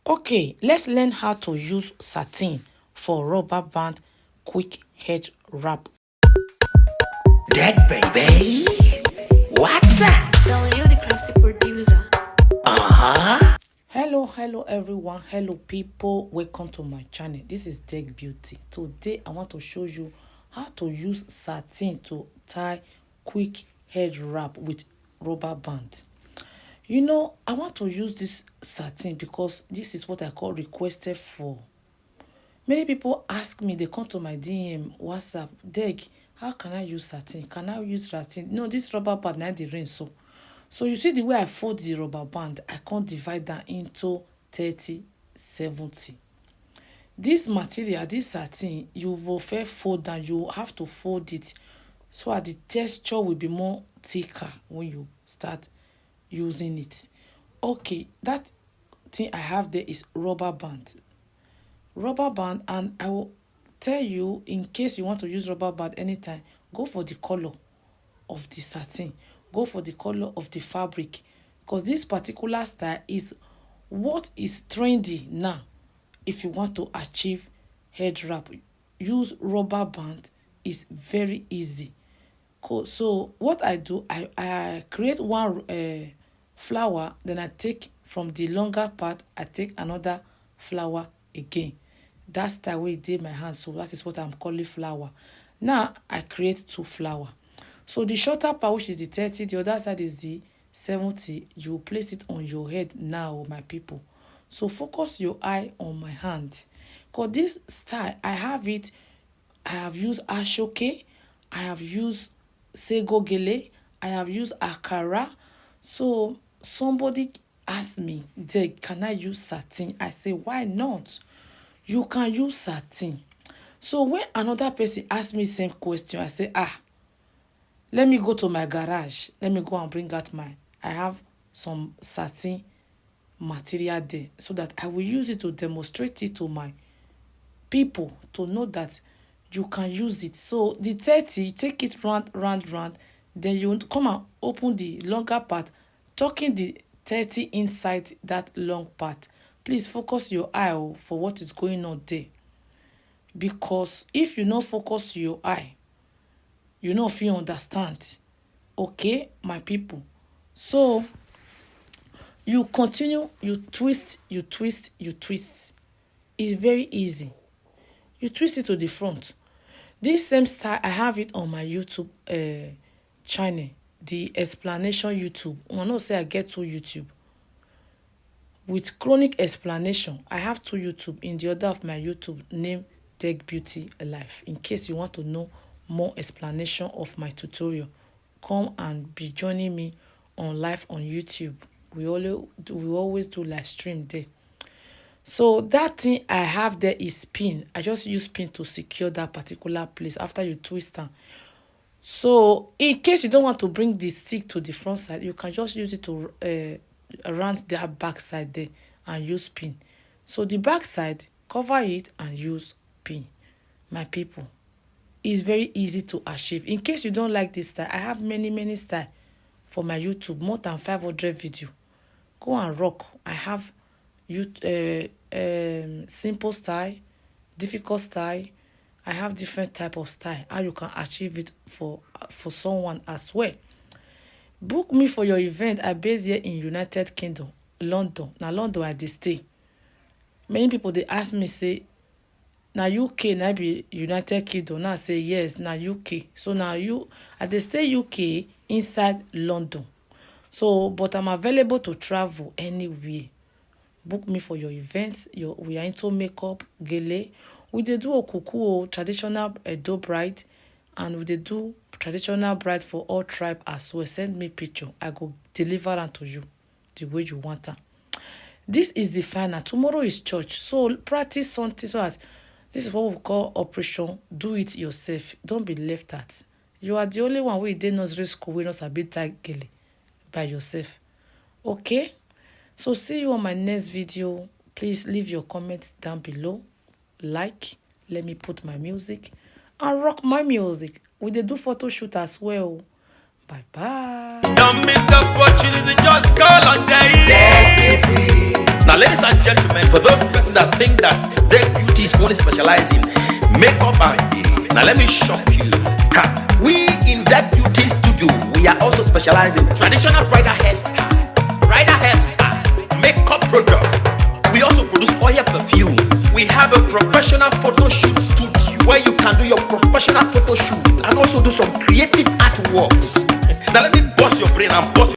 Okay, let's learn how to use satin for rubber band quick head wrap. Dead baby, what's up? W, the crafty producer. Hello everyone, hello people, welcome to my channel. This is Tech Beauty. Today I want to show you how to use satin to tie quick head wrap with rubber band. You know, I want to use this satin because this is what I call requested for. Many people ask me, they come to my DM, WhatsApp, Deg, how can I use satin? Can I use satin? No, this rubber band, now the rain. So you see the way I fold the rubber band, I can't divide that into 30, 70. This material, this satin, you will first fold and you have to fold it so that the texture will be more thicker when you start using it. Okay, that thing I have there is rubber band. And I will tell you, in case you want to use rubber band anytime, go for the color of the satin, go for the color of the fabric, because this particular style is what is trendy now. If you want to achieve head wrap, use rubber band. Is very easy. Cool. So what I do, I create one flower, then I take from the longer part, I take another flower again. That's the way it did my hand. So that is what I'm calling flower. Now I create two flower. So the shorter part, which is the 30, the other side is the 70. You place it on your head now, my people. So focus your eye on my hand. Because this style, I have used Ashoke, I have used Sego Gele, I have used Akara. So somebody asked me, can I use satin? I say, why not? You can use satin. So when another person asks me same question, I say, let me go to my garage. Let me go and bring out I have some satin material there so that I will use it to demonstrate it to my people to know that you can use it. So the 30, you take it round, then you come and open the longer part, tucking the 30 inside that long part. Please focus your eye for what is going on there. Because if you not focus your eye, you know if you understand. Okay, my people. So you continue, you twist. It's very easy. You twist it to the front. This same style, I have it on my YouTube channel, the explanation YouTube. I know say I get two YouTube. With chronic explanation, I have two YouTube. In the order of my YouTube, name Tech Beauty Life. In case you want to know more explanation of my tutorial, come and be joining me on live on YouTube. We always do live stream there. So that thing I have there is pin. I just use pin to secure that particular place after you twist them. So in case you don't want to bring the stick to the front side, you can just use it to around the back side there and use pin. So the back side, cover it and use pin. My people, it's very easy to achieve. In case you don't like this style, I have many styles for my YouTube, more than 500 video. Go and rock. I have simple style, difficult style. I have different type of style how you can achieve it for someone as well. Book me for your event. I base here in United Kingdom, London. Now London I dey stay. Many people they ask me say, now UK now be United Kingdom. Now I say yes, now UK. So now I dey stay UK inside London. So but I'm available to travel anywhere. Book me for your events. We are into makeup, gele. We dey do okuku, traditional Edo bride, and we dey do traditional bride for all tribe as well. Send me picture. I go deliver them to you the way you want them. This is the final. Tomorrow is church. So practice something so that this is what we call operation. Do it yourself. Don't be left out. You are the only one who did nursery school wey knows a bit tight gele by yourself. Okay? So see you on my next video. Please leave your comments down below. Like, let me put my music and rock my music. We dey do photo shoot as well. Bye bye. Don't miss the opportunity, just call on day. Now, ladies and gentlemen, for those persons that think that their beauty is only specialized in makeup and hair, now let me shock you. We in that beauty studio, we are also specialized in traditional bridal hairstyle, makeup products. We also produce oil perfumes. We have a professional photo shoot studio where you can do your professional photo shoot and also do some creative artworks. Now let me bust your brain and bust